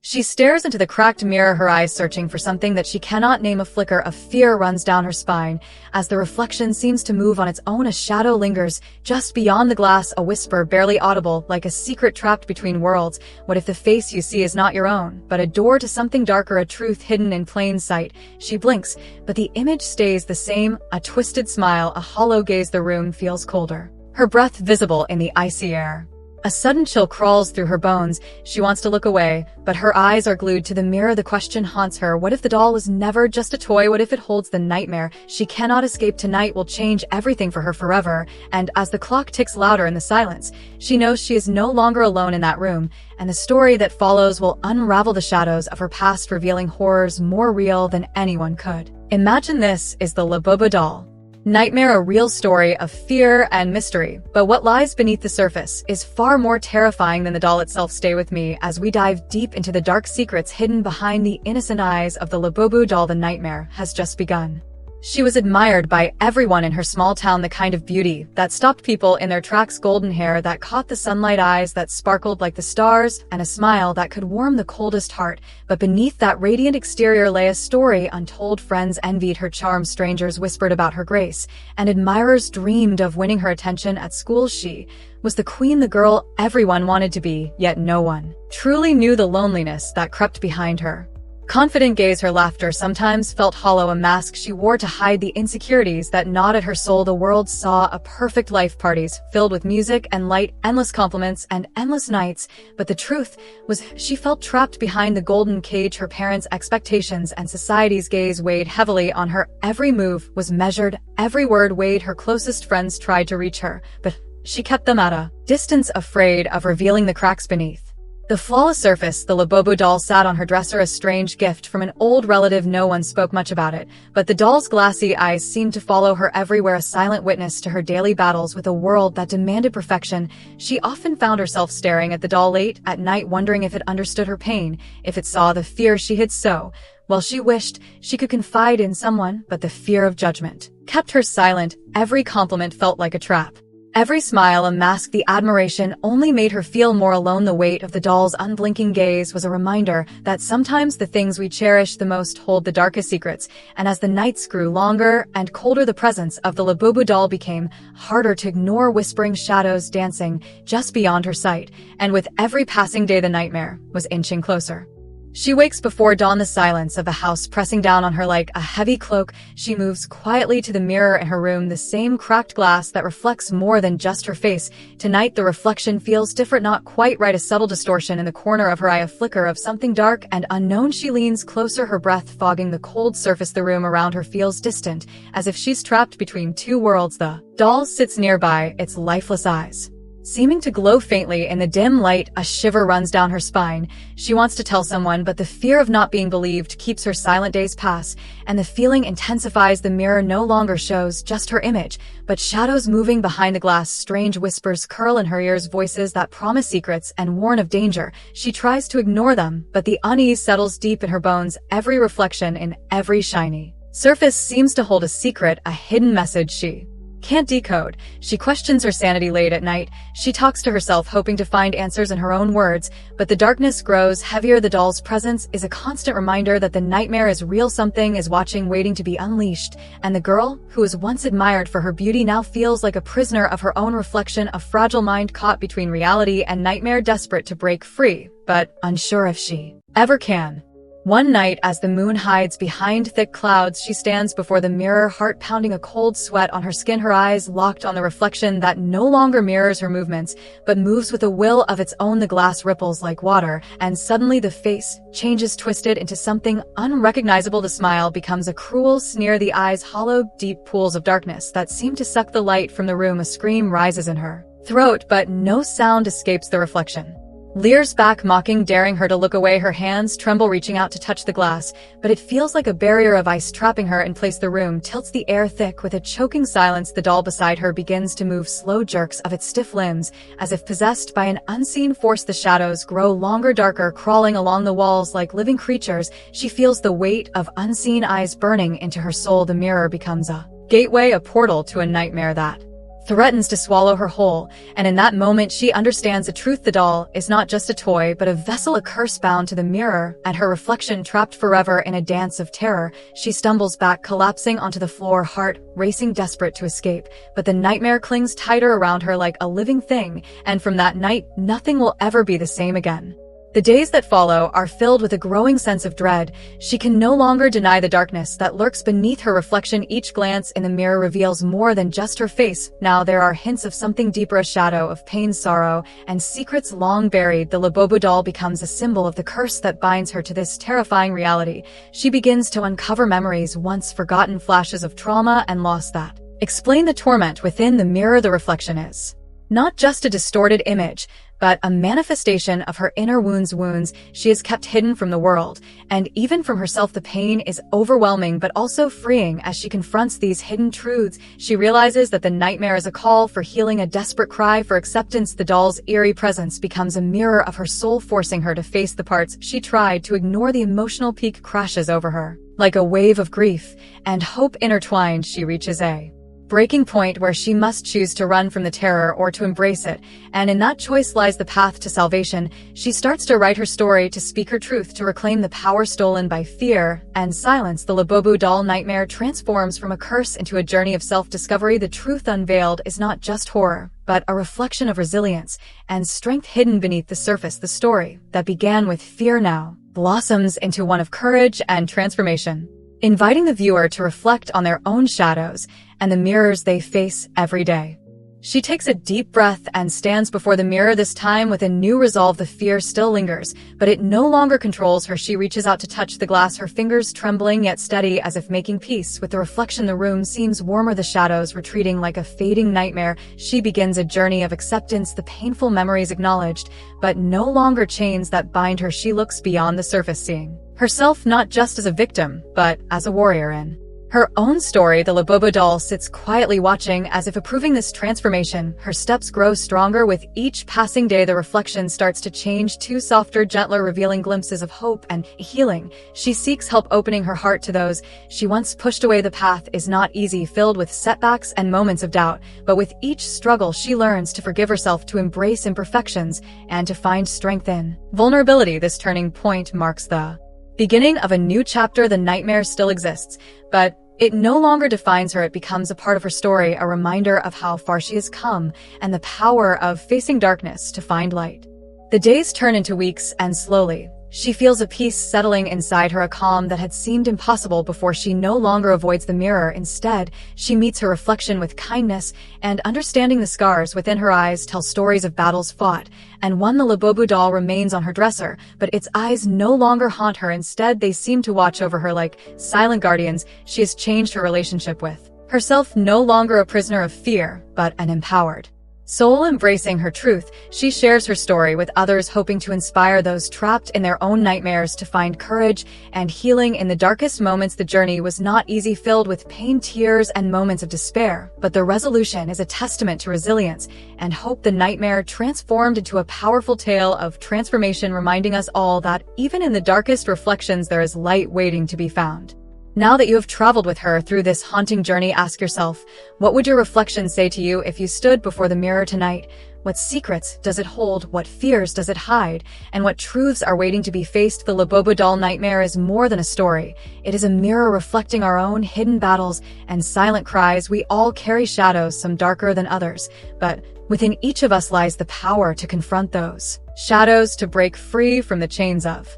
She stares into the cracked mirror, her eyes searching for something that she cannot name. A flicker of fear runs down her spine. As the reflection seems to move on its own, a shadow lingers just beyond the glass, a whisper barely audible, like a secret trapped between worlds. What if the face you see is not your own, but a door to something darker, a truth hidden in plain sight? She blinks, but the image stays the same, a twisted smile, a hollow gaze. The room feels colder, her breath visible in the icy air. A sudden chill crawls through her bones. She wants to look away, but her eyes are glued to the mirror. The question haunts her. What if the doll was never just a toy? What if it holds the nightmare she cannot escape? Tonight will change everything for her forever. And as the clock ticks louder in the silence, she knows she is no longer alone in that room, and the story that follows will unravel the shadows of her past, revealing horrors more real than anyone could imagine. This is the Labubu doll. Nightmare, a real story of fear and mystery, but what lies beneath the surface is far more terrifying than the doll itself. Stay with me as we dive deep into the dark secrets hidden behind the innocent eyes of the Labubu doll. The nightmare has just begun. She was admired by everyone in her small town, the kind of beauty that stopped people in their tracks, golden hair that caught the sunlight, eyes that sparkled like the stars, and a smile that could warm the coldest heart. But beneath that radiant exterior lay a story untold. Friends envied her charm, strangers whispered about her grace, and admirers dreamed of winning her attention. At school, she was the queen, the girl everyone wanted to be, yet no one truly knew the loneliness that crept behind her confident gaze. Her laughter sometimes felt hollow, a mask she wore to hide the insecurities that gnawed at her soul. The world saw a perfect life, parties filled with music and light, endless compliments and endless nights. But the truth was, she felt trapped behind the golden cage. Her parents' expectations and society's gaze weighed heavily on her. Every move was measured, every word weighed. Her closest friends tried to reach her, but she kept them at a distance, afraid of revealing the cracks beneath the flawless surface. The Labubu doll sat on her dresser, a strange gift from an old relative. No one spoke much about it, but the doll's glassy eyes seemed to follow her everywhere, a silent witness to her daily battles with a world that demanded perfection. She often found herself staring at the doll late at night, wondering if it understood her pain, if it saw the fear she hid so well. She wished she could confide in someone, but the fear of judgment kept her silent. Every compliment felt like a trap. Every smile a mask. The admiration only made her feel more alone. The weight of the doll's unblinking gaze was a reminder that sometimes the things we cherish the most hold the darkest secrets. And as the nights grew longer and colder, the presence of the Labubu doll became harder to ignore, whispering shadows dancing just beyond her sight. And with every passing day, the nightmare was inching closer. She wakes before dawn, the silence of the house pressing down on her like a heavy cloak. She moves quietly to the mirror in her room, the same cracked glass that reflects more than just her face. Tonight, the reflection feels different, not quite right, a subtle distortion in the corner of her eye, a flicker of something dark and unknown. She leans closer, her breath fogging the cold surface. The room around her feels distant, as if she's trapped between two worlds. The doll sits nearby, its lifeless eyes seeming to glow faintly in the dim light. A shiver runs down her spine. She wants to tell someone, but the fear of not being believed keeps her silent. Days pass, and the feeling intensifies. The mirror no longer shows just her image, but shadows moving behind the glass. Strange whispers curl in her ears, voices that promise secrets and warn of danger. She tries to ignore them, but the unease settles deep in her bones. Every reflection in every shiny surface seems to hold a secret, a hidden message she can't decode. She questions her sanity late at night. She talks to herself, hoping to find answers in her own words, but the darkness grows heavier. The doll's presence is a constant reminder that the nightmare is real. Something is watching, waiting to be unleashed, and the girl, who was once admired for her beauty, now feels like a prisoner of her own reflection, a fragile mind caught between reality and nightmare, desperate to break free, but unsure if she ever can. One night, as the moon hides behind thick clouds, she stands before the mirror, heart pounding, a cold sweat on her skin, her eyes locked on the reflection that no longer mirrors her movements, but moves with a will of its own. The glass ripples like water, and suddenly the face changes, twisted into something unrecognizable. The smile becomes a cruel sneer, the eyes hollow, deep pools of darkness that seem to suck the light from the room. A scream rises in her throat, but no sound escapes the reflection. Leers back, mocking, daring her to look away. Her hands tremble, reaching out to touch the glass, but it feels like a barrier of ice trapping her in place. The room tilts, the air thick with a choking silence. The doll beside her begins to move, slow jerks of its stiff limbs, as if possessed by an unseen force. The shadows grow longer, darker, crawling along the walls like living creatures. She feels the weight of unseen eyes burning into her soul. The mirror becomes a gateway, a portal to a nightmare that threatens to swallow her whole, and in that moment she understands the truth. The doll is not just a toy, but a vessel, a curse bound to the mirror, and her reflection trapped forever in a dance of terror. She stumbles back, collapsing onto the floor, heart racing, desperate to escape, but the nightmare clings tighter around her like a living thing, and from that night, nothing will ever be the same again. The days that follow are filled with a growing sense of dread. She can no longer deny the darkness that lurks beneath her reflection. Each glance in the mirror reveals more than just her face. Now there are hints of something deeper, a shadow of pain, sorrow, and secrets long buried. The Labubu doll becomes a symbol of the curse that binds her to this terrifying reality. She begins to uncover memories, once forgotten, flashes of trauma and loss that explain the torment within the mirror. The reflection is not just a distorted image, but a manifestation of her inner wounds she has kept hidden from the world, and even from herself. The pain is overwhelming but also freeing. As she confronts these hidden truths, she realizes that the nightmare is a call for healing, a desperate cry for acceptance. The doll's eerie presence becomes a mirror of her soul, forcing her to face the parts she tried to ignore. The emotional peak crashes over her like a wave of grief and hope intertwined. She reaches a breaking point where she must choose to run from the terror or to embrace it, and in that choice lies the path to salvation. She starts to write her story, to speak her truth, to reclaim the power stolen by fear and silence. The Labubu doll nightmare transforms from a curse into a journey of self-discovery. The truth unveiled is not just horror, but a reflection of resilience and strength hidden beneath the surface. The story that began with fear now blossoms into one of courage and transformation, inviting the viewer to reflect on their own shadows and the mirrors they face every day. She takes a deep breath and stands before the mirror, this time with a new resolve. The fear still lingers, but it no longer controls her. She reaches out to touch the glass, her fingers trembling yet steady, as if making peace with the reflection. The room seems warmer, the shadows retreating like a fading nightmare. She begins a journey of acceptance, the painful memories acknowledged, but no longer chains that bind her. She looks beyond the surface, seeing herself not just as a victim, but as a warrior in her own story. The Labubu doll sits quietly watching, as if approving this transformation. Her steps grow stronger with each passing day. The reflection starts to change, to softer, gentler, revealing glimpses of hope and healing. She seeks help, opening her heart to those she once pushed away. The path is not easy, filled with setbacks and moments of doubt, but with each struggle she learns to forgive herself, to embrace imperfections, and to find strength in vulnerability. This turning point marks the beginning of a new chapter. The nightmare still exists, but it no longer defines her. It becomes a part of her story, a reminder of how far she has come and the power of facing darkness to find light. The days turn into weeks, and slowly, she feels a peace settling inside her, a calm that had seemed impossible before. She no longer avoids the mirror. Instead, she meets her reflection with kindness and understanding. The scars within her eyes tell stories of battles fought, and one. The Labubu doll remains on her dresser, but its eyes no longer haunt her. Instead, they seem to watch over her like silent guardians. She has changed her relationship with herself, no longer a prisoner of fear, but an empowered soul embracing her truth. She shares her story with others, hoping to inspire those trapped in their own nightmares to find courage and healing in the darkest moments. The journey was not easy, filled with pain, tears, and moments of despair, but the resolution is a testament to resilience and hope. The nightmare transformed into a powerful tale of transformation, reminding us all that even in the darkest reflections there is light waiting to be found. Now that you have traveled with her through this haunting journey, ask yourself, what would your reflection say to you if you stood before the mirror tonight? What secrets does it hold? What fears does it hide? And what truths are waiting to be faced? The Labubu doll nightmare is more than a story. It is a mirror reflecting our own hidden battles and silent cries. We all carry shadows, some darker than others, but within each of us lies the power to confront those shadows, to break free from the chains of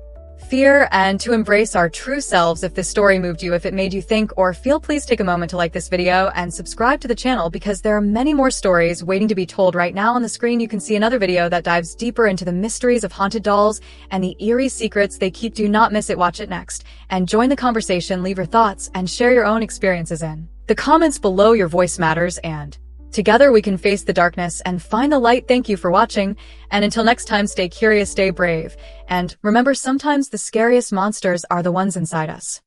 fear, and to embrace our true selves. If this story moved you, if it made you think or feel, please take a moment to like this video and subscribe to the channel, because there are many more stories waiting to be told. Right now on the screen you can see another video that dives deeper into the mysteries of haunted dolls and the eerie secrets they keep. Do not miss it. Watch it next and join the conversation. Leave your thoughts and share your own experiences in the comments below. Your voice matters, and together we can face the darkness and find the light. Thank you for watching, and until next time, stay curious, stay brave, and remember, sometimes the scariest monsters are the ones inside us.